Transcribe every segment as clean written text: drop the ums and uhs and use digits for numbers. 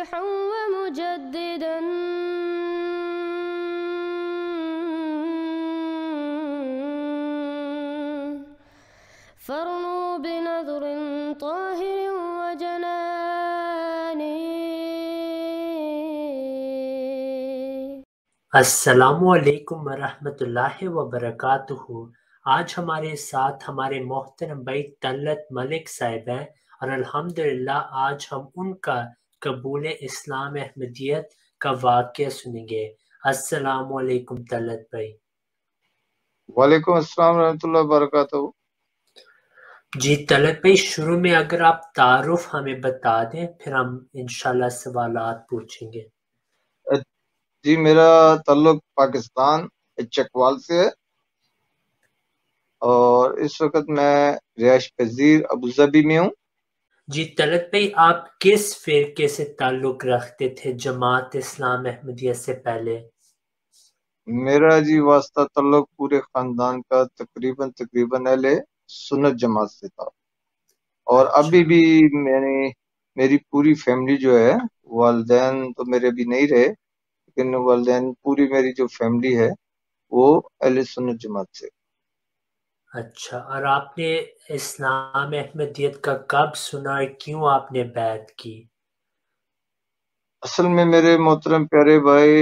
مصلحا ومجددا فارنوا بنظر طاهر وجنان. السلام علیکم ورحمۃ اللہ وبرکاتہ۔ آج ہمارے ساتھ ہمارے محترم بھائی طلعت ملک صاحب ہیں، اور الحمدللہ آج ہم ان کا قبول اسلام احمدیت کا واقعہ سنیں گے۔ السلام علیکم طلعت بھائی۔ وعلیکم السلام ورحمۃ اللہ وبرکاتہ۔ جی طلعت بھائی، شروع میں اگر آپ تعارف ہمیں بتا دیں، پھر ہم انشاءاللہ سوالات پوچھیں گے۔ جی، میرا تعلق پاکستان چکوال سے ہے، اور اس وقت میں رہائش پذیر ابوظہبی میں ہوں۔ جی طلعت بھائی، آپ کس فرقے سے تعلق رکھتے تھے جماعت اسلام احمدیہ سے پہلے؟ میرا جی واسطہ تعلق پورے خاندان کا تقریباً اہل سنت جماعت سے تھا، اور اچھا ابھی بھی میری پوری فیملی جو ہے، والدین تو میرے بھی نہیں رہے، لیکن والدین پوری میری جو فیملی ہے وہ اہل سنت جماعت سے۔ اچھا، اور آپ نے اسلام احمدیت کا کب سنا اور کیوں آپ نے بیعت کی؟ اصل میں میرے محترم پیارے بھائی،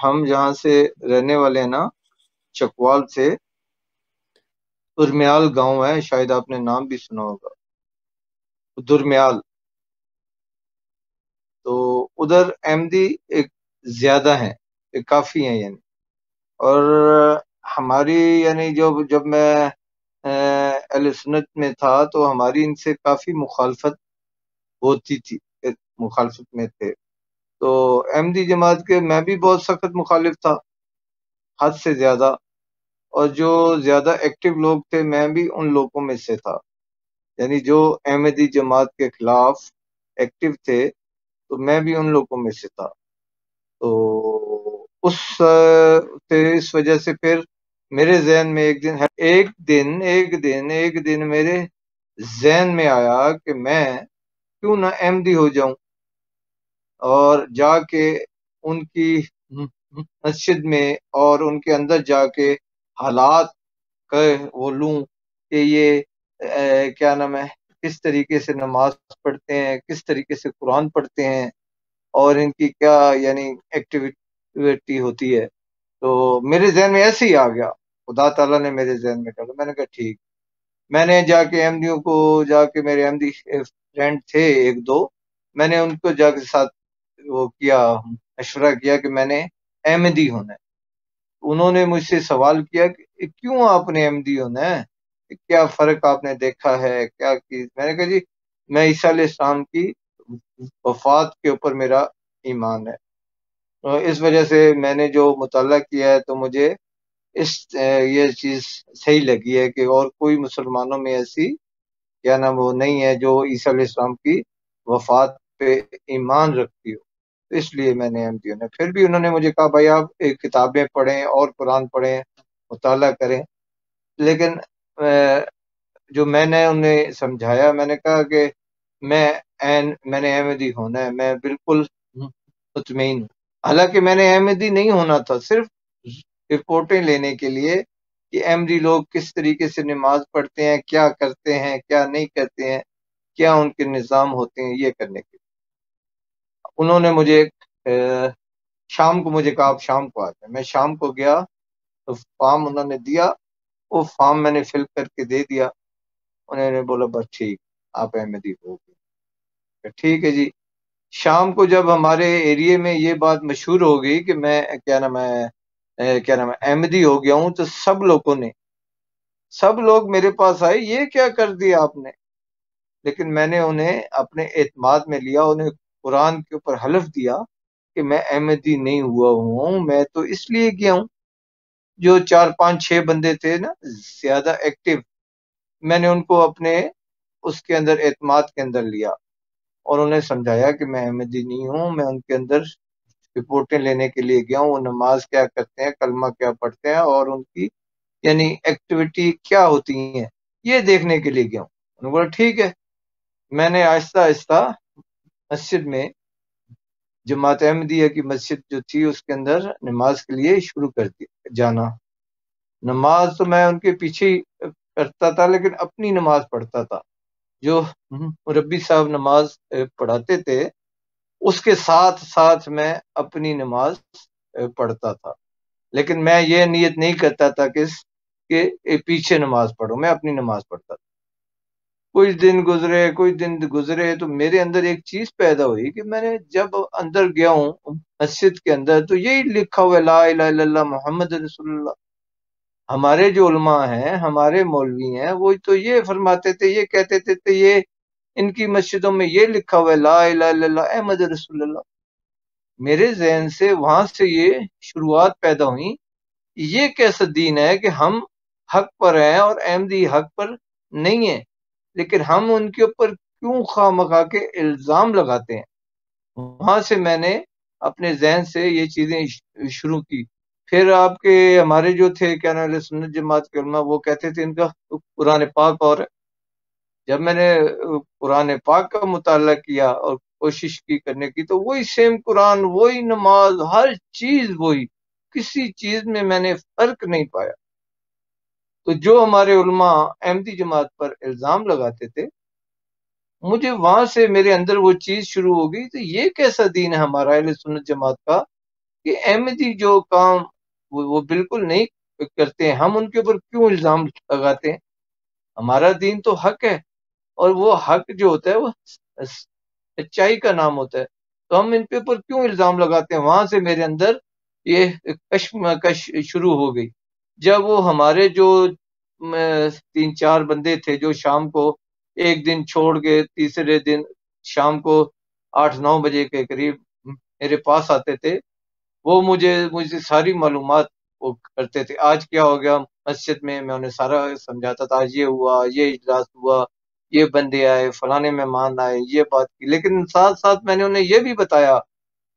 ہم جہاں سے رہنے والے ہیں نا، چکوال سے درمیال گاؤں ہے، شاید آپ نے نام بھی سنا ہوگا، درمیال۔ تو ادھر احمدی ایک زیادہ ہیں، ایک کافی ہیں یعنی، اور ہماری یعنی جب میں اہل سنت میں تھا تو ہماری ان سے کافی مخالفت ہوتی تھی، مخالفت میں تھے۔ تو احمدی جماعت کے میں بھی بہت سخت مخالف تھا، حد سے زیادہ، اور جو زیادہ ایکٹیو لوگ تھے میں بھی ان لوگوں میں سے تھا، یعنی جو احمدی جماعت کے خلاف ایکٹیو تھے تو میں بھی ان لوگوں میں سے تھا۔ تو اس وجہ سے پھر میرے ذہن میں ایک دن میرے ذہن میں آیا کہ میں کیوں نہ احمدی ہو جاؤں، اور جا کے ان کی مسجد میں اور ان کے اندر جا کے حالات وہ لوں کہ یہ کیا نام ہے، کس طریقے سے نماز پڑھتے ہیں، کس طریقے سے قرآن پڑھتے ہیں، اور ان کی کیا یعنی ایکٹیویٹی ہوتی ہے۔ تو میرے ذہن میں ایسے ہی آ گیا، خدا تعالیٰ نے میرے ذہن میں ڈالا۔ میں نے کہا ٹھیک، میں نے جا کے احمدیوں کو میرے احمدی فرینڈ تھے ایک دو، میں نے ان کو جا کے ساتھ وہ کیا، مشورہ کیا کہ میں نے احمدی ہونا ہے۔ انہوں نے مجھ سے سوال کیا کہ کیوں آپ نے احمدی ہونا ہے، کیا فرق آپ نے دیکھا ہے، کیا کی؟ میں نے کہا جی، میں عیسیٰ علیہ السلام کی وفات کے اوپر میرا ایمان ہے، اس وجہ سے میں نے جو مطالعہ کیا ہے تو مجھے یہ چیز صحیح لگی ہے کہ اور کوئی مسلمانوں میں ایسی کیا نام وہ نہیں ہے جو عیسیٰ علیہ السلام کی وفات پہ ایمان رکھتی ہو، اس لیے میں نے احمدی ہونا۔ پھر بھی انہوں نے مجھے کہا بھائی آپ کتابیں پڑھیں اور قرآن پڑھیں، مطالعہ کریں، لیکن جو میں نے انہیں سمجھایا، میں نے کہا کہ میں نے احمدی ہونا ہے، میں بالکل مطمئن ہوں۔ حالانکہ میں نے احمدی نہیں ہونا تھا، صرف رپورٹیں لینے کے لیے کہ احمدی لوگ کس طریقے سے نماز پڑھتے ہیں، کیا کرتے ہیں، کیا نہیں کرتے ہیں، کیا ان کے نظام ہوتے ہیں، یہ کرنے کے لیے۔ انہوں نے مجھے شام کو مجھے کہا آپ شام کو آتے ہیں۔ میں شام کو گیا تو فارم انہوں نے دیا، وہ فارم میں نے فل کر کے دے دیا، انہوں نے بولا بس ٹھیک آپ احمدی ہو گئے۔ ٹھیک ہے جی۔ شام کو جب ہمارے ایریے میں یہ بات مشہور ہو گئی کہ میں کیا نام ہے احمدی ہو گیا ہوں، تو سب لوگ میرے پاس آئے، یہ کیا کر دیا آپ نے؟ لیکن میں نے انہیں اپنے اعتماد میں لیا، انہیں قرآن کے اوپر حلف دیا کہ میں احمدی نہیں ہوا ہوں، میں تو اس لیے کیا ہوں۔ جو 4 5 6 بندے تھے نا زیادہ ایکٹیو، میں نے ان کو اپنے اس کے اندر اعتماد کے اندر لیا، اور انہیں سمجھایا کہ میں احمدی نہیں ہوں، میں ان کے اندر رپورٹیں لینے کے لیے گیا ہوں، وہ نماز کیا کرتے ہیں، کلمہ کیا پڑھتے ہیں، اور ان کی یعنی ایکٹیویٹی کیا ہوتی ہیں یہ دیکھنے کے لیے گیا ہوں۔ انہوں نے بولا ٹھیک ہے۔ میں نے آہستہ آہستہ مسجد میں جماعت احمدیہ کی مسجد جو تھی اس کے اندر نماز کے لیے شروع کر دیا جانا۔ نماز تو میں ان کے پیچھے ہی کرتا تھا، لیکن اپنی نماز پڑھتا تھا۔ جو مربی صاحب نماز پڑھاتے تھے اس کے ساتھ ساتھ میں اپنی نماز پڑھتا تھا، لیکن میں یہ نیت نہیں کرتا تھا کہ پیچھے نماز پڑھوں، میں اپنی نماز پڑھتا تھا۔ کچھ دن گزرے تو میرے اندر ایک چیز پیدا ہوئی کہ میں نے جب اندر گیا ہوں مسجد کے اندر تو یہی لکھا ہوا لا الہ الا اللہ محمد رسول اللہ۔ ہمارے جو علماء ہیں، ہمارے مولوی ہیں، وہ تو یہ فرماتے تھے، یہ کہتے تھے یہ ان کی مسجدوں میں یہ لکھا ہوا ہے لا الہ الا اللہ احمد رسول اللہ۔ میرے ذہن سے وہاں سے یہ شروعات پیدا ہوئی، یہ کیسا دین ہے کہ ہم حق پر ہیں اور احمدی حق پر نہیں ہیں، لیکن ہم ان کے اوپر کیوں خواہ مخواہ کے الزام لگاتے ہیں۔ وہاں سے میں نے اپنے ذہن سے یہ چیزیں شروع کی۔ پھر آپ کے ہمارے جو تھے کیا نام ہے سنت جماعت کے علماء، وہ کہتے تھے ان کا قرآن پاک اور ہے۔ جب میں نے قرآن پاک کا مطالعہ کیا اور کوشش کی کرنے کی، تو وہی سیم قرآن، وہی نماز، ہر چیز وہی، کسی چیز میں نے فرق نہیں پایا۔ تو جو ہمارے علماء احمدی جماعت پر الزام لگاتے تھے، مجھے وہاں سے میرے اندر وہ چیز شروع ہو گئی، تو یہ کیسا دین ہے ہمارا اہل سنت جماعت کا کہ احمدی جو کام وہ بالکل نہیں کرتے ہیں، ہم ان کے اوپر کیوں الزام لگاتے ہیں؟ ہمارا دین تو حق ہے، اور وہ حق جو ہوتا ہے وہ سچائی کا نام ہوتا ہے، تو ہم ان کے اوپر کیوں الزام لگاتے ہیں؟ وہاں سے میرے اندر یہ کشمکش شروع ہو گئی۔ جب وہ ہمارے جو 3-4 بندے تھے جو شام کو ایک دن چھوڑ کے تیسرے دن شام کو 8-9 بجے کے قریب میرے پاس آتے تھے، وہ مجھے ساری معلومات وہ کرتے تھے۔ آج کیا ہو گیا مسجد میں انہیں سارا سمجھاتا تھا، آج یہ ہوا، یہ اجلاس ہوا، یہ بندے آئے، فلانے مہمان آئے، یہ بات کی۔ لیکن ساتھ ساتھ میں نے انہیں یہ بھی بتایا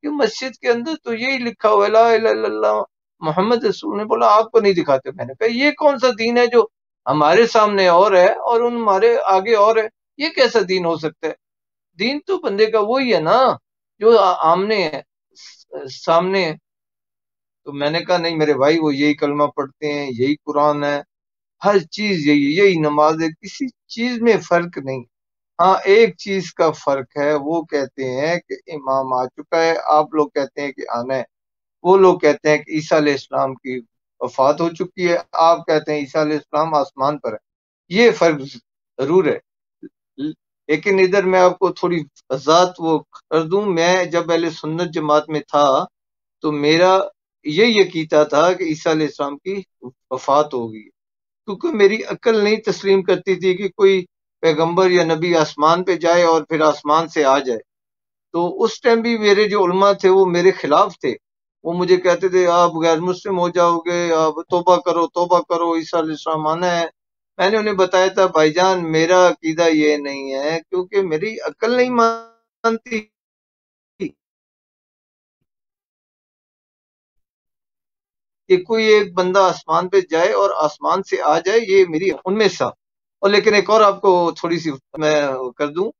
کہ مسجد کے اندر تو یہی لکھا ہوا لا الہ الا اللہ محمد رسول۔ نے بولا آپ کو نہیں دکھاتے؟ میں نے کہا یہ کون سا دین ہے جو ہمارے سامنے اور ہے اور ان ہمارے آگے اور ہے؟ یہ کیسا دین ہو سکتا ہے؟ دین تو بندے کا وہی ہے نا جو آمنے ہے، سامنے ہے۔ تو میں نے کہا نہیں میرے بھائی، وہ یہی کلمہ پڑھتے ہیں، یہی قرآن ہے، ہر چیز یہی نماز ہے، کسی چیز میں فرق نہیں۔ ہاں ایک چیز کا فرق ہے، وہ کہتے ہیں کہ امام آ چکا ہے، آپ لوگ کہتے ہیں کہ آنا ہے۔ وہ لوگ کہتے ہیں کہ عیسیٰ علیہ السلام کی وفات ہو چکی ہے، آپ کہتے ہیں عیسیٰ علیہ السلام آسمان پر ہے۔ یہ فرق ضرور ہے، لیکن ادھر میں آپ کو تھوڑی وضاحت وہ کر دوں۔ میں جب اہل سنت جماعت میں تھا تو میرا یہ عقیدہ تھا کہ عیسیٰ علیہ السلام کی وفات ہوگی، کیونکہ میری عقل نہیں تسلیم کرتی تھی کہ کوئی پیغمبر یا نبی آسمان پہ جائے اور پھر آسمان سے آ جائے۔ تو اس ٹائم بھی میرے جو علماء تھے وہ میرے خلاف تھے، وہ مجھے کہتے تھے آپ غیر مسلم ہو جاؤ گے، آپ توبہ کرو، عیسیٰ علیہ السلام آنا ہے۔ میں نے انہیں بتایا تھا بھائی جان میرا عقیدہ یہ نہیں ہے، کیونکہ میری عقل نہیں مانتی کہ کوئی ایک بندہ آسمان پہ جائے اور آسمان سے آ جائے، یہ میری ان میں سا۔ اور لیکن ایک اور آپ کو تھوڑی سی میں کر دوں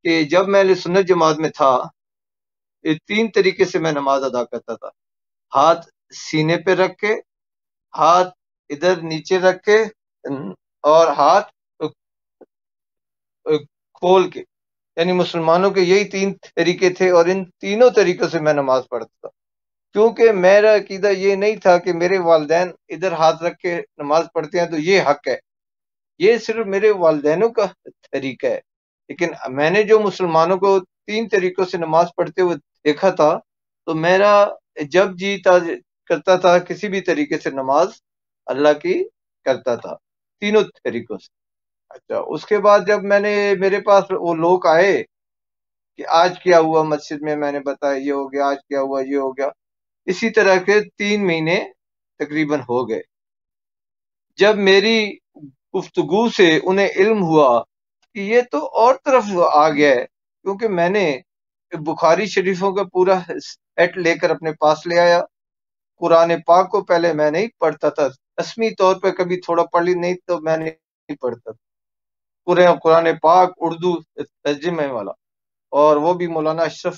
کہ جب میں سنت جماعت میں تھا، 3 طریقے سے میں نماز ادا کرتا تھا۔ ہاتھ سینے پہ رکھ کے، ہاتھ ادھر نیچے رکھ کے، اور ہاتھ کھول کے، یعنی مسلمانوں کے یہی 3 طریقے تھے، اور ان تینوں طریقوں سے میں نماز پڑھتا تھا، کیونکہ میرا عقیدہ یہ نہیں تھا کہ میرے والدین ادھر ہاتھ رکھ کے نماز پڑھتے ہیں تو یہ حق ہے۔ یہ صرف میرے والدینوں کا طریقہ ہے، لیکن میں نے جو مسلمانوں کو 3 طریقوں سے نماز پڑھتے ہوئے دیکھا تھا، تو میرا جب جی کرتا تھا کسی بھی طریقے سے نماز اللہ کی کرتا تھا، تینوں طریقوں سے۔ اچھا اس کے بعد جب میرے پاس وہ لوگ آئے کہ آج کیا ہوا مسجد میں نے بتایا یہ ہو گیا، آج کیا ہوا یہ ہو گیا، اسی طرح کے 3 مہینے تقریباً ہو گئے۔ جب میری گفتگو سے انہیں علم ہوا کہ یہ تو اور طرف آ گیا ہے، کیونکہ میں نے بخاری شریفوں کا پورا سیٹ لے کر اپنے پاس لے آیا۔ قرآن پاک کو پہلے میں نہیں پڑھتا تھا، رسمی طور پہ کبھی تھوڑا پڑھ لی، نہیں تو میں نہیں پڑھتا تھا قرآن پاک اردو ترجمے والا، اور وہ بھی مولانا اشرف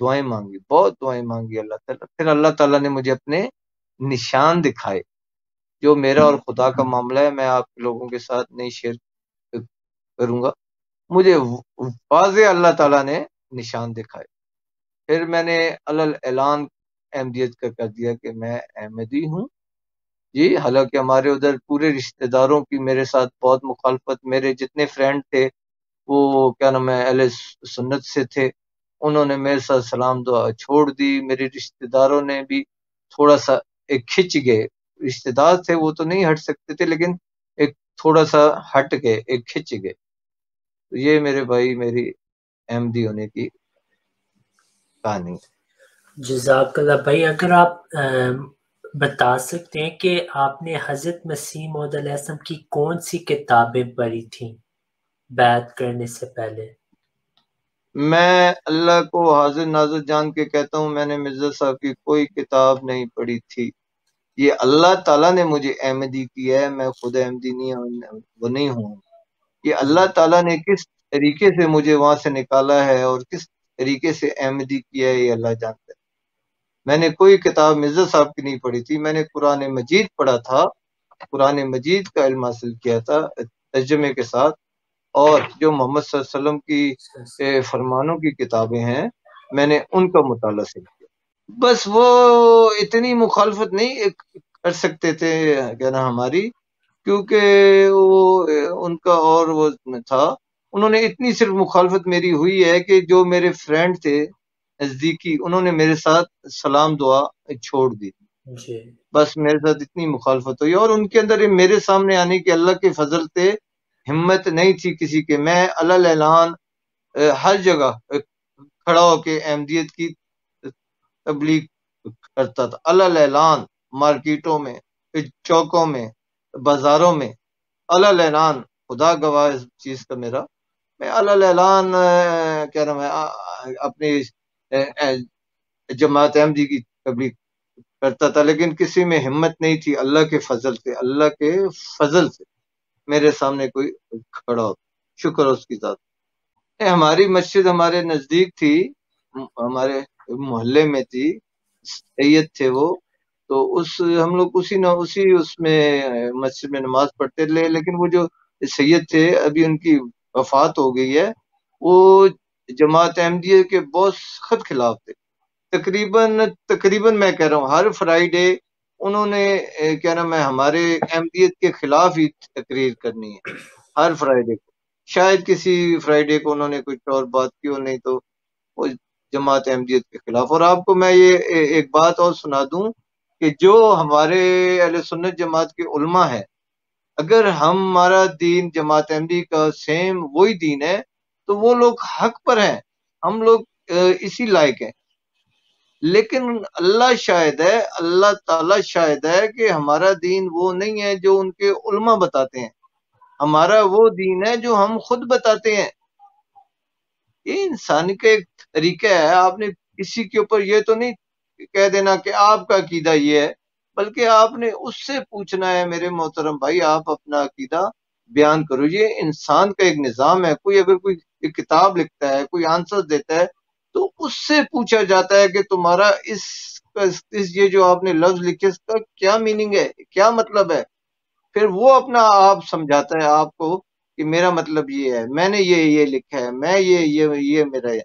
دعائیں مانگی، بہت دعائیں مانگی اللہ تعالیٰ. پھر اللہ تعالیٰ نے مجھے اپنے نشان دکھائے. جو میرا اور خدا کا معاملہ ہے میں آپ لوگوں کے ساتھ نہیں شیئر کروں گا. مجھے واضح اللہ تعالیٰ نے نشان دکھائے. پھر میں نے اعلان احمدیت کا کر دیا کہ میں احمدی ہوں. جی حالانکہ ہمارے ادھر پورے رشتہ داروں کی میرے ساتھ بہت مخالفت. میرے جتنے فرینڈ تھے وہ کیا نام ہے اہل سنت سے تھے، انہوں نے میرے ساتھ سلام دعا چھوڑ دی. میرے رشتہ داروں نے بھی تھوڑا سا ایک کھچ گئے. رشتہ دار تھے وہ تو نہیں ہٹ سکتے تھے، لیکن ایک تھوڑا سا ہٹ گئے، ایک کھچ گئے. تو یہ میرے بھائی میری احمدی ہونے کی کہانی. جزاک اللہ بھائی. اگر آپ بتا سکتے ہیں کہ آپ نے حضرت مسیح موعود علیہ السلام کی کون سی کتابیں پڑھی تھیں بیعت کرنے سے پہلے؟ میں اللہ کو حاضر ناظر جان کے کہتا ہوں میں نے مرزا صاحب کی کوئی کتاب نہیں پڑھی تھی. یہ اللہ تعالیٰ نے مجھے احمدی کیا ہے، میں خود احمدی نہیں ہوں. یہ اللہ تعالیٰ نے کس طریقے سے مجھے وہاں سے نکالا ہے اور کس طریقے سے احمدی کیا ہے یہ اللہ جانتا ہے. میں نے کوئی کتاب مرزا صاحب کی نہیں پڑھی تھی. میں نے قرآن مجید پڑھا تھا، قرآن مجید کا علم حاصل کیا تھا ترجمے کے ساتھ، اور جو محمد صلی اللہ علیہ وسلم کی فرمانوں کی کتابیں ہیں میں نے ان کا مطالعہ سے کیا. بس وہ اتنی مخالفت نہیں کر سکتے تھے کیا نا ہماری، کیونکہ وہ ان کا اور وہ تھا. انہوں نے اتنی صرف مخالفت میری ہوئی ہے کہ جو میرے فرینڈ تھے نزدیکی انہوں نے میرے ساتھ سلام دعا چھوڑ دی. جی بس میرے ساتھ اتنی مخالفت ہوئی، اور ان کے اندر میرے سامنے آنے کی اللہ کے فضل سے ہمت نہیں تھی کسی کے. میں علل اعلان ہر جگہ کھڑا ہو کے احمدیت کی تبلیغ کرتا تھا. علل اعلان مارکیٹوں میں، چوکوں میں، بازاروں میں، علل اعلان. خدا گواہ اس چیز کا میرا، میں علل اعلان کیا نام ہے اپنی جماعت احمدی کی تبلیغ کرتا تھا، لیکن کسی میں ہمت نہیں تھی. اللہ کے فضل سے، اللہ کے فضل سے میرے سامنے کوئی کھڑا ہو. شکر اس کی ذات. ہماری مسجد ہمارے نزدیک تھی، ہمارے محلے میں تھی، سید تھے وہ، تو ہم لوگ اسی میں مسجد میں نماز پڑھتے تھے. لیکن وہ جو سید تھے ابھی ان کی وفات ہو گئی ہے، وہ جماعت احمدیہ کے بہت سخت خلاف تھے. تقریباً میں کہہ رہا ہوں ہر فرائیڈے انہوں نے کیا نام ہے ہمارے احمدیت کے خلاف ہی تقریر کرنی ہے ہر فرائیڈے کو. شاید کسی فرائیڈے کو انہوں نے کچھ اور بات کی ہو، نہیں تو وہ جماعت احمدیت کے خلاف. اور آپ کو میں یہ ایک بات اور سنا دوں کہ جو ہمارے اہل سنت جماعت کے علماء ہیں، اگر ہمارا دین جماعت احمدی کا سیم وہی دین ہے تو وہ لوگ حق پر ہیں، ہم لوگ اسی لائق ہیں. لیکن اللہ شاہد ہے، اللہ تعالیٰ شاہد ہے کہ ہمارا دین وہ نہیں ہے جو ان کے علماء بتاتے ہیں. ہمارا وہ دین ہے جو ہم خود بتاتے ہیں. یہ انسانی کا ایک طریقہ ہے. آپ نے کسی کے اوپر یہ تو نہیں کہہ دینا کہ آپ کا عقیدہ یہ ہے، بلکہ آپ نے اس سے پوچھنا ہے میرے محترم بھائی آپ اپنا عقیدہ بیان کرو. یہ انسان کا ایک نظام ہے. اگر کوئی ایک کتاب لکھتا ہے، کوئی آنسر دیتا ہے، تو اس سے پوچھا جاتا ہے کہ تمہارا یہ جو آپ نے لفظ لکھے اس کا کیا میننگ ہے، کیا مطلب ہے. پھر وہ اپنا آپ سمجھاتا ہے آپ کو کہ میرا مطلب یہ ہے، میں نے یہ لکھا ہے، میں یہ میرا ہے.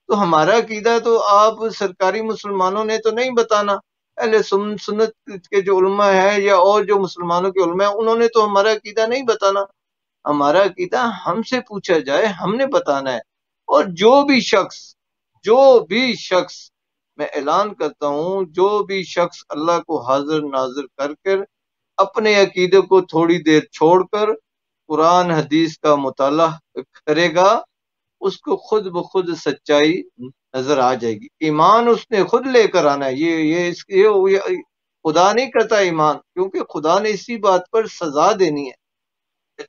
تو ہمارا عقیدہ تو آپ سرکاری مسلمانوں نے تو نہیں بتانا. اہل سنت کے جو علماء ہیں یا اور جو مسلمانوں کے علماء ہیں انہوں نے تو ہمارا عقیدہ نہیں بتانا. ہمارا عقیدہ ہم سے پوچھا جائے، ہم نے بتانا ہے. اور جو بھی شخص میں اعلان کرتا ہوں، جو بھی شخص اللہ کو حاضر ناظر کر اپنے عقیدے کو تھوڑی دیر چھوڑ کر قرآن حدیث کا مطالعہ کرے گا، اس کو خود بخود سچائی نظر آ جائے گی. ایمان اس نے خود لے کر آنا ہے. یہ خدا نہیں کرتا ایمان، کیونکہ خدا نے اسی بات پر سزا دینی ہے.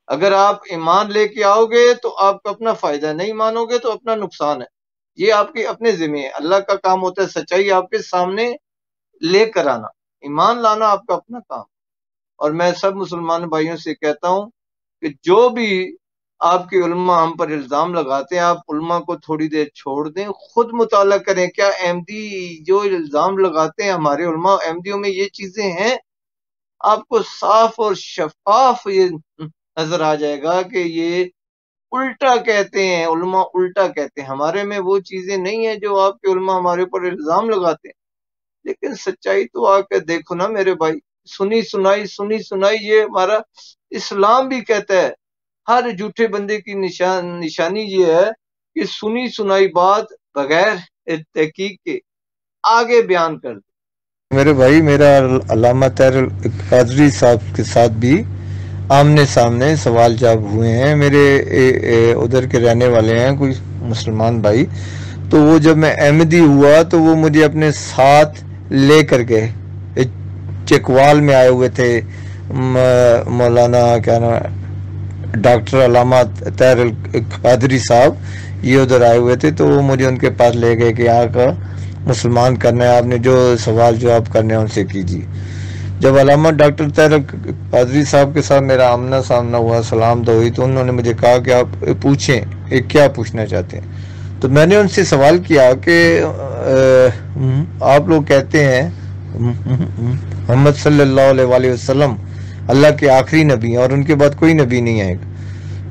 اگر آپ ایمان لے کے آؤ گے تو آپ کا اپنا فائدہ ہے، نہیں مانو گے تو اپنا نقصان ہے. یہ آپ کے اپنے ذمہ ہے. اللہ کا کام ہوتا ہے سچائی آپ کے سامنے لے کر آنا، ایمان لانا آپ کا اپنا کام. اور میں سب مسلمان بھائیوں سے کہتا ہوں کہ جو بھی آپ کے علماء ہم پر الزام لگاتے ہیں، آپ علماء کو تھوڑی دیر چھوڑ دیں، خود مطالعہ کریں، کیا احمدی جو الزام لگاتے ہیں ہمارے علماء احمدیوں میں یہ چیزیں ہیں؟ آپ کو صاف اور شفاف یہ نظر آ جائے گا کہ یہ الٹا کہتے ہیں، علماء الٹا کہتے ہیں، ہمارے میں وہ چیزیں نہیں ہیں جو آپ کے علماء ہمارے اوپر الزام لگاتے ہیں۔ لیکن سچائی تو آ کے دیکھو نا میرے بھائی، سنی سنائی یہ ہمارا اسلام بھی کہتا ہے، ہر جھوٹے بندے کی نشانی یہ ہے کہ سنی سنائی بات بغیر تحقیق کے آگے بیان کر دے۔ میرے بھائی، میرا علامہ طاہر القادری صاحب کے ساتھ بھی آمنے سامنے سوال جواب ہوئے ہیں، میرے ادھر کے رہنے والے ہیں کوئی مسلمان بھائی، تو وہ جب میں احمدی ہوا تو وہ مجھے اپنے ساتھ لے کر گئے، چکوال میں آئے ہوئے تھے، مولانا کیا نام ڈاکٹر علامہ طاہر القادری صاحب یہ ادھر آئے ہوئے تھے، تو وہ مجھے ان کے پاس لے گئے کہ یہاں کا مسلمان کرنا ہے، آپ نے جو سوال جواب کرنے ہیں ان سے کیجیے۔ جب علامہ ڈاکٹر طاہر القادری صاحب کے ساتھ میرا آمنا سامنا ہوا، سلام تو ہوئی، تو انہوں نے مجھے کہا کہ آپ پوچھیں کیا پوچھنا چاہتے ہیں۔ تو میں نے ان سے سوال کیا کہ آپ لوگ کہتے ہیں محمد صلی اللہ علیہ وآلہ وسلم اللہ کے آخری نبی ہیں اور ان کے بعد کوئی نبی نہیں آئے گا،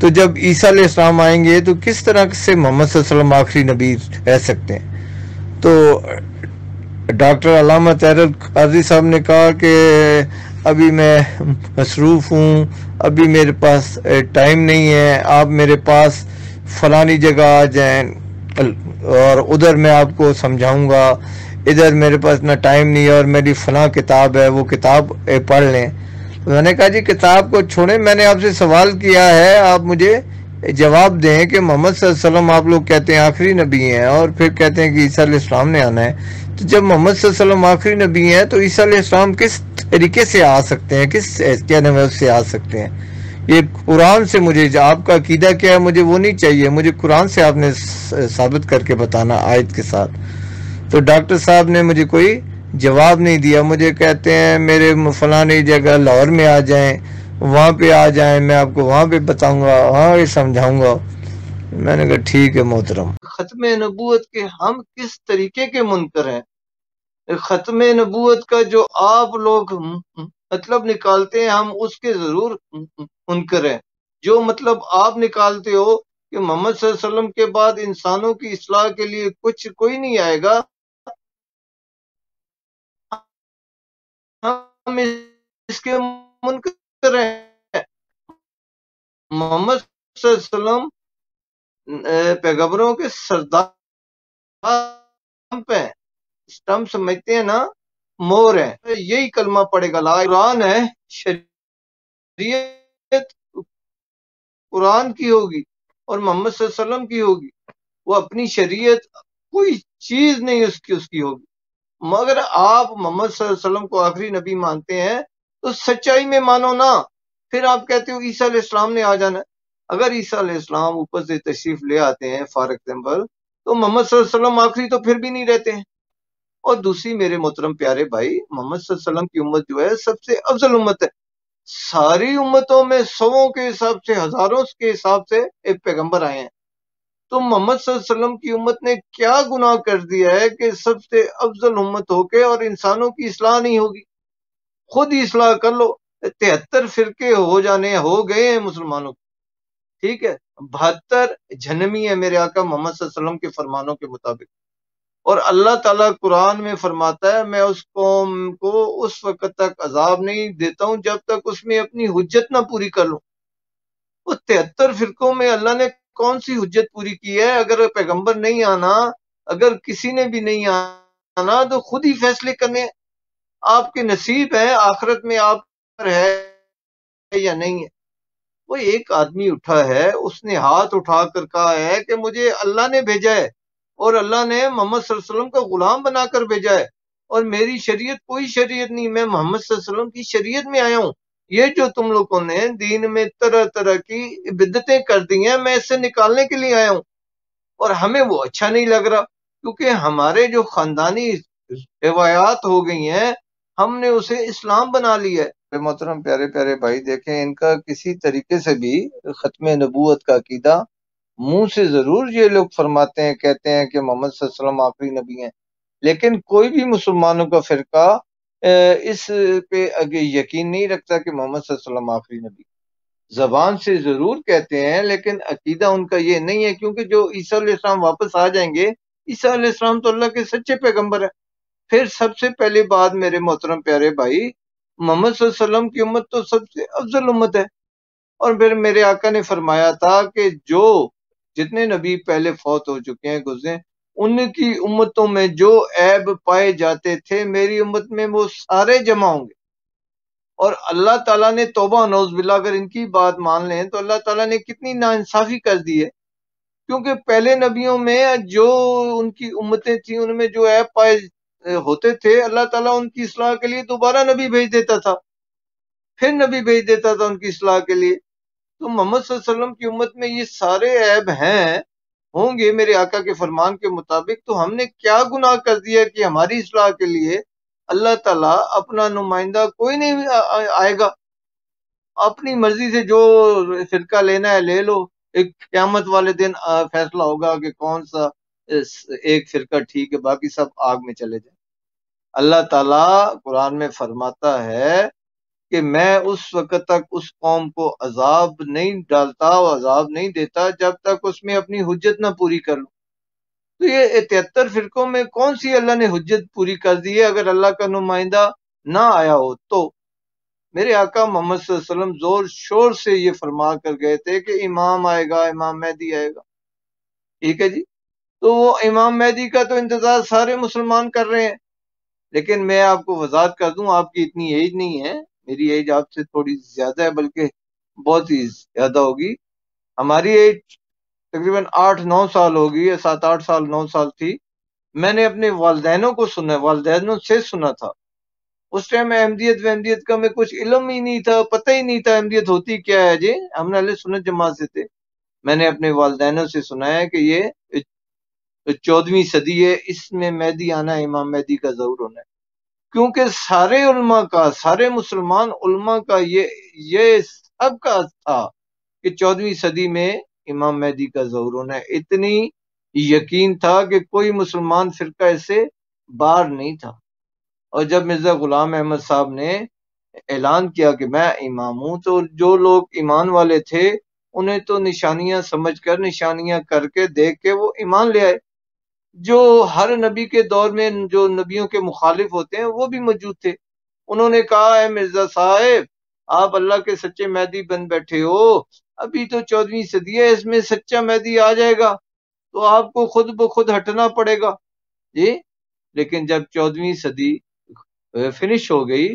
تو جب عیسیٰ علیہ السلام آئیں گے تو کس طرح سے محمد صلی اللہ علیہ وسلم آخری نبی رہ سکتے ہیں؟ تو ڈاکٹر علامہ طاہر القادری صاحب نے کہا کہ ابھی میں مصروف ہوں، ابھی میرے پاس ٹائم نہیں ہے، آپ میرے پاس فلانی جگہ آ جائیں اور ادھر میں آپ کو سمجھاؤں گا، ادھر میرے پاس نہ ٹائم نہیں ہے اور میری فلاں کتاب ہے، وہ کتاب پڑھ لیں۔ میں نے کہا جی کتاب کو چھوڑیں، میں نے آپ سے سوال کیا ہے، آپ مجھے جواب دیں کہ محمد صلی اللہ علیہ وسلم آپ لوگ کہتے ہیں آخری نبی ہیں اور پھر کہتے ہیں کہ عیسیٰ علیہ السلام نے آنا ہے، تو جب محمد صلی اللہ علیہ وسلم آخری نبی ہیں تو عیسیٰ علیہ السلام کس طریقے سے آ سکتے ہیں، کس کیا نام ہے اس سے آ سکتے ہیں؟ یہ قرآن سے مجھے، آپ کا عقیدہ کیا ہے مجھے وہ نہیں چاہیے، مجھے قرآن سے آپ نے ثابت کر کے بتانا آیت کے ساتھ۔ تو ڈاکٹر صاحب نے مجھے کوئی جواب نہیں دیا، مجھے کہتے ہیں میرے فلانی جگہ لاہور میں آ جائیں، وہاں پہ آ جائیں، میں آپ کو وہاں پہ بتاؤں گا، وہاں پہ سمجھاؤں گا۔ میں نے کہا ٹھیک ہے محترم۔ ختم نبوت کے ہم کس طریقے کے منکر ہیں؟ ختم نبوت کا جو آپ لوگ مطلب نکالتے ہیں ہم اس کے ضرور منکر ہیں۔ جو مطلب آپ نکالتے ہو کہ محمد صلی اللہ علیہ وسلم کے بعد انسانوں کی اصلاح کے لیے کوئی نہیں آئے گا، ہم اس کے منکر ہیں۔ محمد صلی اللہ علیہ وسلم پیغمبروں کے سردار پہ اسٹمپ سمجھتے ہیں نا، مور ہے، یہی کلمہ پڑے گا، لا قرآن ہے، شریعت قرآن کی ہوگی اور محمد صلی اللہ علیہ وسلم کی ہوگی، وہ اپنی شریعت کوئی چیز نہیں اس کی ہوگی۔ مگر آپ محمد صلی اللہ علیہ وسلم کو آخری نبی مانتے ہیں تو سچائی میں مانو نا، پھر آپ کہتے ہو عیسیٰ علیہ السلام نے آ جانا ہے۔ اگر عیسیٰ علیہ السلام اوپر سے تشریف لے آتے ہیں فار ایگزامپل، تو محمد صلی اللہ علیہ وسلم آخری تو پھر بھی نہیں رہتے ہیں۔ اور دوسری میرے محترم پیارے بھائی، محمد صلی اللہ علیہ وسلم کی امت جو ہے سب سے افضل امت ہے، ساری امتوں میں سووں کے حساب سے، ہزاروں کے حساب سے ایک پیغمبر آئے ہیں، تو محمد صلی اللہ علیہ وسلم کی امت نے کیا گناہ کر دیا ہے کہ سب سے افضل امت ہو کے اور انسانوں کی اصلاح نہیں ہوگی؟ خود ہی اصلاح کر لو، 73 فرقے ہو گئے ہیں مسلمانوں کے، ٹھیک ہے، 72 جہنمی ہے میرے آقا محمد صلی اللہ علیہ وسلم کے فرمانوں کے مطابق، اور اللہ تعالیٰ قرآن میں فرماتا ہے میں اس قوم کو اس وقت تک عذاب نہیں دیتا ہوں جب تک اس میں اپنی حجت نہ پوری کر لوں۔ وہ 73 فرقوں میں اللہ نے کون سی حجت پوری کی ہے؟ اگر پیغمبر نہیں آنا، اگر کسی نے بھی نہیں آنا تو خود ہی فیصلے کرنے ہیں، آپ کے نصیب ہیں آخرت میں آپ ہے یا نہیں ہے۔ وہ ایک آدمی اٹھا ہے، اس نے ہاتھ اٹھا کر کہا ہے کہ مجھے اللہ نے بھیجا ہے اور اللہ نے محمد صلی اللہ علیہ وسلم کا غلام بنا کر بھیجا ہے، اور میری شریعت کوئی شریعت نہیں، میں محمد صلی اللہ علیہ وسلم کی شریعت میں آیا ہوں۔ یہ جو تم لوگوں نے دین میں طرح طرح کی بدعتیں کر دی ہیں، میں اس سے نکالنے کے لیے آیا ہوں، اور ہمیں وہ اچھا نہیں لگ رہا، کیونکہ ہمارے جو خاندانی روایات ہو گئی ہیں ہم نے اسے اسلام بنا لیا ہے۔ محترم پیارے پیارے بھائی دیکھیں، ان کا کسی طریقے سے بھی ختم نبوت کا عقیدہ منہ سے ضرور یہ لوگ فرماتے ہیں، کہتے ہیں کہ محمد صلی اللہ علیہ وسلم آخری نبی ہیں، لیکن کوئی بھی مسلمانوں کا فرقہ اس پہ یقین نہیں رکھتا کہ محمد صلی اللہ علیہ وسلم آخری نبی۔ زبان سے ضرور کہتے ہیں لیکن عقیدہ ان کا یہ نہیں ہے، کیونکہ جو عیسیٰ علیہ السلام واپس آ جائیں گے، عیسیٰ علیہ السلام تو اللہ کے سچے پیغمبر ہے۔ پھر سب سے پہلی بات میرے محترم پیارے بھائی، محمد صلی اللہ علیہ وسلم کی امت تو سب سے افضل امت ہے، اور پھر میرے آقا نے فرمایا تھا کہ جو جتنے نبی پہلے فوت ہو چکے ہیں، گزرے، ان کی امتوں میں جو عیب پائے جاتے تھے میری امت میں وہ سارے جمع ہوں گے۔ اور اللہ تعالیٰ نے توبہ نعوذ باللہ، اگر ان کی بات مان لیں تو اللہ تعالیٰ نے کتنی ناانصافی کر دی ہے، کیونکہ پہلے نبیوں میں جو ان کی امتیں تھیں ان میں جو عیب پائے ہوتے تھے، اللہ تعالیٰ ان کی اصلاح کے لیے دوبارہ نبی بھیج دیتا تھا، پھر نبی بھیج دیتا تھا ان کی اصلاح کے لیے۔ تو محمد صلی اللہ علیہ وسلم کی امت میں یہ سارے عیب ہیں، ہوں گے میرے آقا کے فرمان کے مطابق، تو ہم نے کیا گناہ کر دیا کہ ہماری اصلاح کے لیے اللہ تعالیٰ اپنا نمائندہ کوئی نہیں آئے گا؟ اپنی مرضی سے جو فرقہ لینا ہے لے لو، ایک قیامت والے دن فیصلہ ہوگا کہ کون سا ایک فرقہ ٹھیک ہے، باقی سب آگ میں چلے جائیں۔ اللہ تعالیٰ قرآن میں فرماتا ہے کہ میں اس وقت تک اس قوم کو عذاب نہیں ڈالتا اور عذاب نہیں دیتا جب تک اس میں اپنی حجت نہ پوری کر لوں۔ تو یہ 73 فرقوں میں کون سی اللہ نے حجت پوری کر دی ہے اگر اللہ کا نمائندہ نہ آیا ہو؟ تو میرے آقا محمد صلی اللہ علیہ وسلم زور شور سے یہ فرما کر گئے تھے کہ امام آئے گا، امام مہدی آئے گا، ٹھیک ہے جی۔ تو وہ امام مہدی کا تو انتظار سارے مسلمان کر رہے ہیں، لیکن میں آپ کو وضاحت کر دوں، آپ کی اتنی ایج نہیں ہے، میری ایج آپ سے تھوڑی زیادہ ہے، بلکہ بہت ہی زیادہ ہوگی۔ ہماری ایج تقریباً 8-9 سال ہوگی، 7-8 سال 9 سال تھی۔ میں نے اپنے والدینوں کو سنا، والدینوں سے سنا تھا۔ اس ٹائم احمدیت کا میں کچھ علم ہی نہیں تھا، پتہ ہی نہیں تھا احمدیت ہوتی کیا ہے جی، ہم اہل سنت جماعت سے تھے۔ میں نے اپنے والدینوں سے سنا ہے کہ یہ 14ویں صدی ہے، اس میں مہدی آنا ہے، امام مہدی کا ظہور ہونا ہے، کیونکہ سارے علماء کا، سارے مسلمان علماء کا یہ سب کا تھا کہ 14ویں صدی میں امام مہدی کا ظہور ہونا ہے۔ اتنی یقین تھا کہ کوئی مسلمان فرقہ ایسے باہر نہیں تھا۔ اور جب مرزا غلام احمد صاحب نے اعلان کیا کہ میں امام ہوں، تو جو لوگ ایمان والے تھے انہیں تو نشانیاں سمجھ کر، نشانیاں کر کے دیکھ کے وہ ایمان لے آئے۔ جو ہر نبی کے دور میں جو نبیوں کے مخالف ہوتے ہیں وہ بھی موجود تھے، انہوں نے کہا اے مرزا صاحب، آپ اللہ کے سچے مہدی بن بیٹھے ہو، ابھی تو 14ویں صدی ہے، اس میں سچا مہدی آ جائے گا تو آپ کو خود بخود ہٹنا پڑے گا جی۔ لیکن جب 14ویں صدی فنش ہو گئی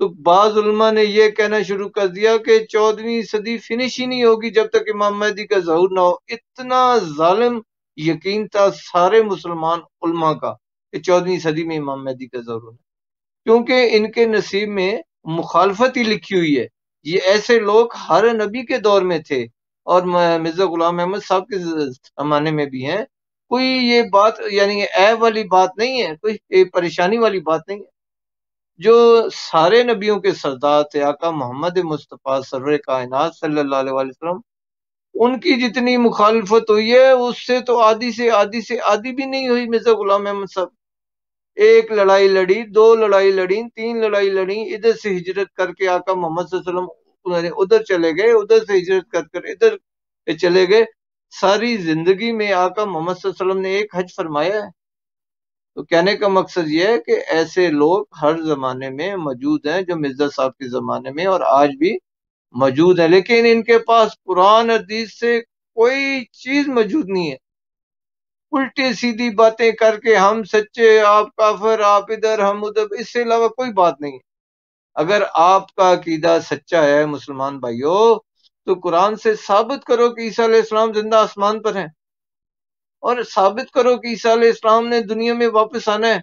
تو بعض علماء نے یہ کہنا شروع کر دیا کہ 14ویں صدی فنش ہی نہیں ہوگی جب تک امام مہدی کا ظہور نہ ہو۔ اتنا ظالم یقین تھا سارے مسلمان علماء کا کہ 14ویں صدی میں امام مہدی کا ظہور ہونا، کیونکہ ان کے نصیب میں مخالفت ہی لکھی ہوئی ہے۔ یہ ایسے لوگ ہر نبی کے دور میں تھے اور مرزا غلام احمد صاحب کے زمانے میں بھی ہیں۔ کوئی یہ بات یعنی عیب والی بات نہیں ہے، کوئی پریشانی والی بات نہیں ہے۔ جو سارے نبیوں کے سردار تھے، آقا محمد مصطفیٰ سرور کائنات صلی اللہ علیہ وسلم، ان کی جتنی مخالفت ہوئی ہے اس سے تو آدھی سے آدھی بھی نہیں ہوئی۔ مرزا غلام احمد صاحب ایک لڑائی لڑی، 2 لڑائی لڑی، 3 لڑائی لڑی، ادھر سے ہجرت کر کے آقا محمد صلی اللہ علیہ وسلم ادھر چلے گئے، ادھر سے ہجرت کر کر ادھر چلے گئے۔ ساری زندگی میں آقا محمد صلی اللہ علیہ وسلم نے ایک حج فرمایا ہے۔ تو کہنے کا مقصد یہ ہے کہ ایسے لوگ ہر زمانے میں موجود ہیں جو مرزا صاحب کے زمانے میں اور آج بھی موجود ہیں، لیکن ان کے پاس قرآن حدیث سے کوئی چیز موجود نہیں ہے۔ الٹی سیدھی باتیں کر کے ہم سچے، آپ کافر، آپ ادھر ہم ادھر، اس سے علاوہ کوئی بات نہیں ہے۔ اگر آپ کا عقیدہ سچا ہے مسلمان بھائیوں تو قرآن سے ثابت کرو کہ عیسیٰ علیہ السلام زندہ آسمان پر ہیں، اور ثابت کرو کہ عیسیٰ علیہ السلام نے دنیا میں واپس آنا ہے۔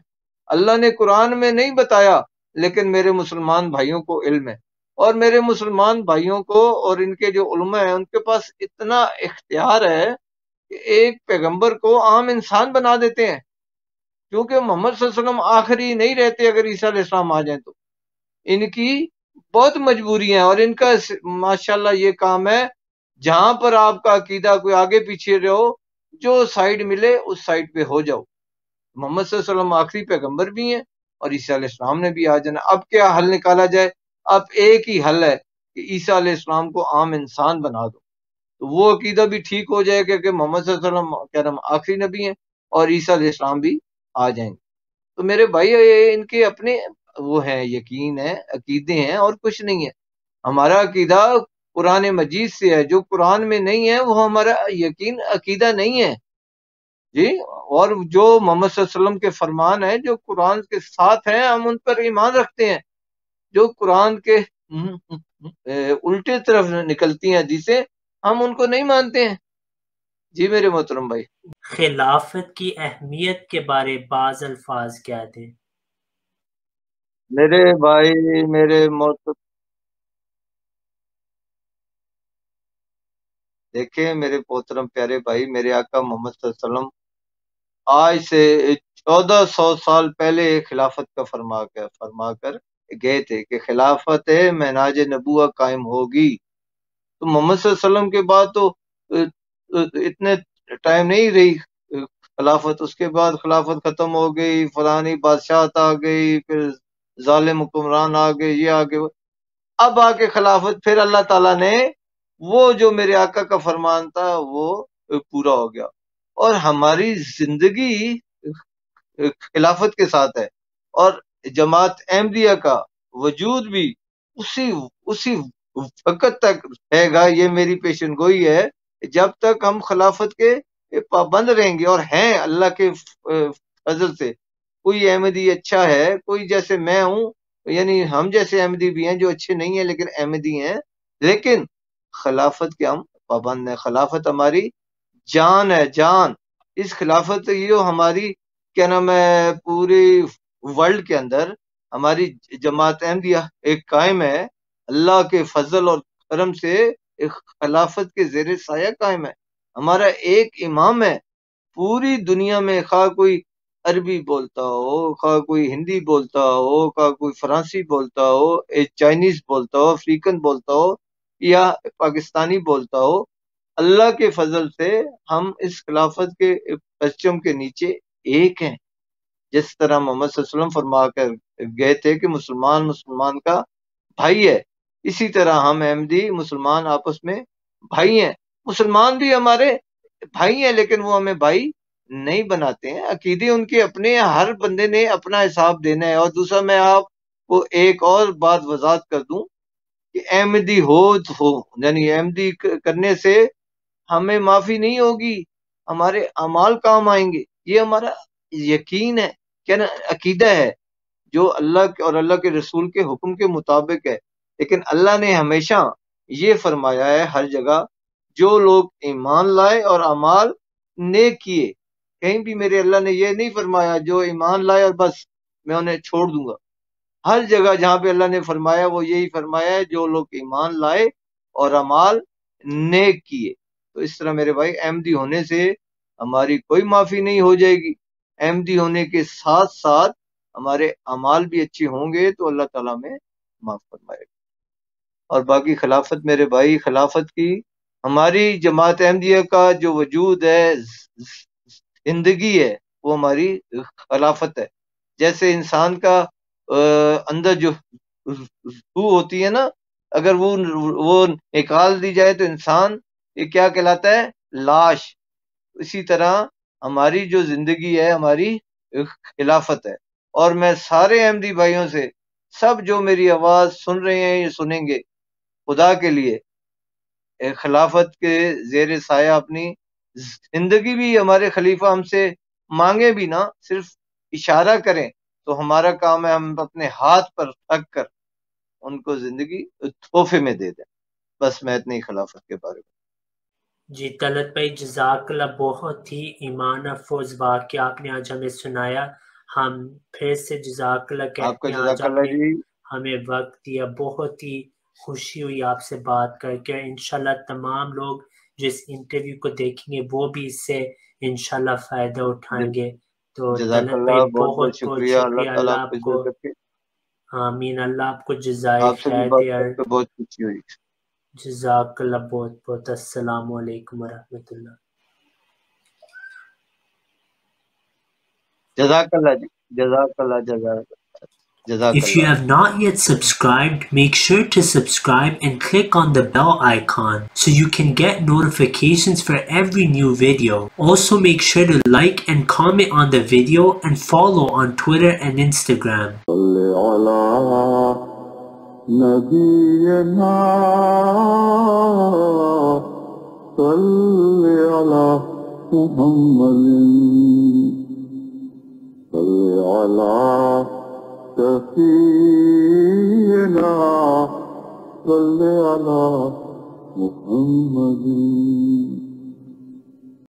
اللہ نے قرآن میں نہیں بتایا، لیکن میرے مسلمان بھائیوں کو علم ہے، اور میرے مسلمان بھائیوں کو اور ان کے جو علماء ہیں ان کے پاس اتنا اختیار ہے کہ ایک پیغمبر کو عام انسان بنا دیتے ہیں، کیونکہ محمد صلی اللہ علیہ وسلم آخری نہیں رہتے اگر عیسیٰ علیہ السلام آ جائیں تو۔ ان کی بہت مجبوری ہیں، اور ان کا ماشاءاللہ یہ کام ہے، جہاں پر آپ کا عقیدہ کوئی آگے پیچھے رہو، جو سائڈ ملے اس سائڈ پہ ہو جاؤ۔ محمد صلی اللہ علیہ وسلم آخری پیغمبر بھی ہیں اور عیسیٰ علیہ السلام نے بھی آ جانا۔ اب کیا حل نکالا جائے؟ اب ایک ہی حل ہے کہ عیسیٰ علیہ السلام کو عام انسان بنا دو، تو وہ عقیدہ بھی ٹھیک ہو جائے گا کہ محمد صلی اللہ علیہ وسلم کیا نام آخری نبی ہیں اور عیسیٰ علیہ السلام بھی آ جائیں گے۔ تو میرے بھائی یہ ان کے اپنے وہ ہیں، یقین ہے، عقیدے ہیں اور کچھ نہیں ہے۔ ہمارا عقیدہ قرآن مجید سے ہے، جو قرآن میں نہیں ہے وہ ہمارا یقین عقیدہ نہیں ہے جی۔ اور جو محمد صلی اللہ علیہ وسلم کے فرمان ہیں جو قرآن کے ساتھ ہیں، ہم ان پر ایمان رکھتے ہیں۔ جو قرآن کے الٹے طرف نکلتی ہیں حدیثیں، ہم ان کو نہیں مانتے ہیں جی میرے محترم بھائی۔ خلافت کی اہمیت کے بارے بعض الفاظ کیا تھے؟ میرے بھائی، میرے محترم دیکھیں، میرے محترم پیارے بھائی، میرے آقا محمد صلی اللہ علیہ وسلم آج سے 1400 سال پہلے خلافت کا فرما کر گئے تھے کہ خلافت منہاج نبوت قائم ہوگی۔ تو محمد صلی اللہ علیہ وسلم کے بعد تو اتنے ٹائم نہیں رہی خلافت، اس کے بعد خلافت ختم ہو گئی، فلانی بادشاہت آ گئی، پھر ظالم حکمران آ گئے، یہ آ گئے۔ اب آ کے خلافت پھر اللہ تعالیٰ نے وہ جو میرے آقا کا فرمان تھا وہ پورا ہو گیا، اور ہماری زندگی خلافت کے ساتھ ہے، اور جماعت احمدیہ کا وجود بھی اسی وقت تک رہے گا۔ یہ میری پیشن گوئی ہے، جب تک ہم خلافت کے پابند رہیں گے، اور ہیں اللہ کے فضل سے۔ کوئی احمدی اچھا ہے، کوئی جیسے میں ہوں، یعنی ہم جیسے احمدی بھی ہیں جو اچھے نہیں ہیں لیکن احمدی ہیں، لیکن خلافت کے ہم پابند ہیں۔ خلافت ہماری جان ہے، جان۔ اس خلافت یہ ہماری کیا نام ہے پوری ورلڈ کے اندر ہماری جماعت احمدیہ ایک قائم ہے، اللہ کے فضل اور کرم سے ایک خلافت کے زیر سایہ قائم ہے۔ ہمارا ایک امام ہے پوری دنیا میں، خواہ کوئی عربی بولتا ہو، خواہ کوئی ہندی بولتا ہو، خواہ کوئی فرانسی بولتا ہو، چائنیز بولتا ہو، افریقن بولتا ہو یا پاکستانی بولتا ہو، اللہ کے فضل سے ہم اس خلافت کے پرچم کے نیچے ایک ہیں۔ جس طرح محمد صلی اللہ علیہ وسلم فرما کر گئے تھے کہ مسلمان کا بھائی ہے، اسی طرح ہم احمدی مسلمان آپس میں بھائی ہیں۔ مسلمان بھی ہمارے بھائی ہیں لیکن وہ ہمیں بھائی نہیں بناتے ہیں، عقیدے ان کے اپنے، ہر بندے نے اپنا حساب دینا ہے۔ اور دوسرا میں آپ کو ایک اور بات وضاحت کر دوں کہ احمدی ہو یعنی احمدی کرنے سے ہمیں معافی نہیں ہوگی، ہمارے اعمال کام آئیں گے۔ یہ ہمارا یقین ہے، کیا نا عقیدہ ہے جو اللہ اور اللہ کے رسول کے حکم کے مطابق ہے۔ لیکن اللہ نے ہمیشہ یہ فرمایا ہے ہر جگہ، جو لوگ ایمان لائے اور اعمال نیک کیے۔ کہیں بھی میرے اللہ نے یہ نہیں فرمایا جو ایمان لائے اور بس میں انہیں چھوڑ دوں گا۔ ہر جگہ جہاں پہ اللہ نے فرمایا وہ یہی فرمایا ہے جو لوگ ایمان لائے اور اعمال نیک کیے۔ تو اس طرح میرے بھائی احمدی ہونے سے ہماری کوئی معافی نہیں ہو جائے گی، احمدی ہونے کے ساتھ ساتھ ہمارے اعمال بھی اچھے ہوں گے تو اللہ تعالیٰ میں معاف فرمائے گا۔ اور باقی خلافت میرے بھائی، خلافت کی ہماری جماعت احمدیہ کا جو وجود ہے، زندگی ہے، وہ ہماری خلافت ہے۔ جیسے انسان کا اندر جو روح ہوتی ہے نا، اگر وہ نکال دی جائے تو انسان یہ کیا کہلاتا ہے؟ لاش۔ اسی طرح ہماری جو زندگی ہے ہماری خلافت ہے۔ اور میں سارے احمدی بھائیوں سے، سب جو میری آواز سن رہے ہیں یہ سنیں گے، خدا کے لیے خلافت کے زیر سایہ اپنی زندگی بھی ہمارے خلیفہ ہم سے مانگے بھی نا، صرف اشارہ کریں تو ہمارا کام ہے ہم اپنے ہاتھ پر رکھ کر ان کو زندگی تحفے میں دے دیں۔ بس میں اتنی خلافت کے بارے میں۔ جی طلعت بھائی، جزاک اللہ، بہت ہی ایمان افروز واقعہ آپ نے آج ہمیں سنایا۔ ہم پھر سے جزاک اللہ آپ کا کہتے ہیں، آج جزاک آپ اللہ نے جی۔ ہمیں وقت دیا، بہت ہی خوشی ہوئی آپ سے بات کر کے۔ انشاءاللہ تمام لوگ جو اس انٹرویو کو دیکھیں گے وہ بھی اس سے انشاءاللہ فائدہ اٹھائیں گے۔ تو جزاک طلعت اللہ، بھائی بہت بہت بہت شکریہ، اللہ شکریہ، تعالیٰ اللہ آپ کو آپ کو عزت رکھے۔ آمین. اللہ آپ کو جزائے آپ سے بھی خیر بات دے. کر کے بہت خوشی ہوئی. جزاک اللہ بہت بہت. السلام علیکم ورحمۃ اللہ. جزاک اللہ جی. جزاک اللہ. جزاک If you Allah. have not yet subscribed, make sure to subscribe and click on the bell icon so you can get notifications for every new video. Also make sure to like and comment on the video and follow on Twitter and Instagram. سفينا صل على محمد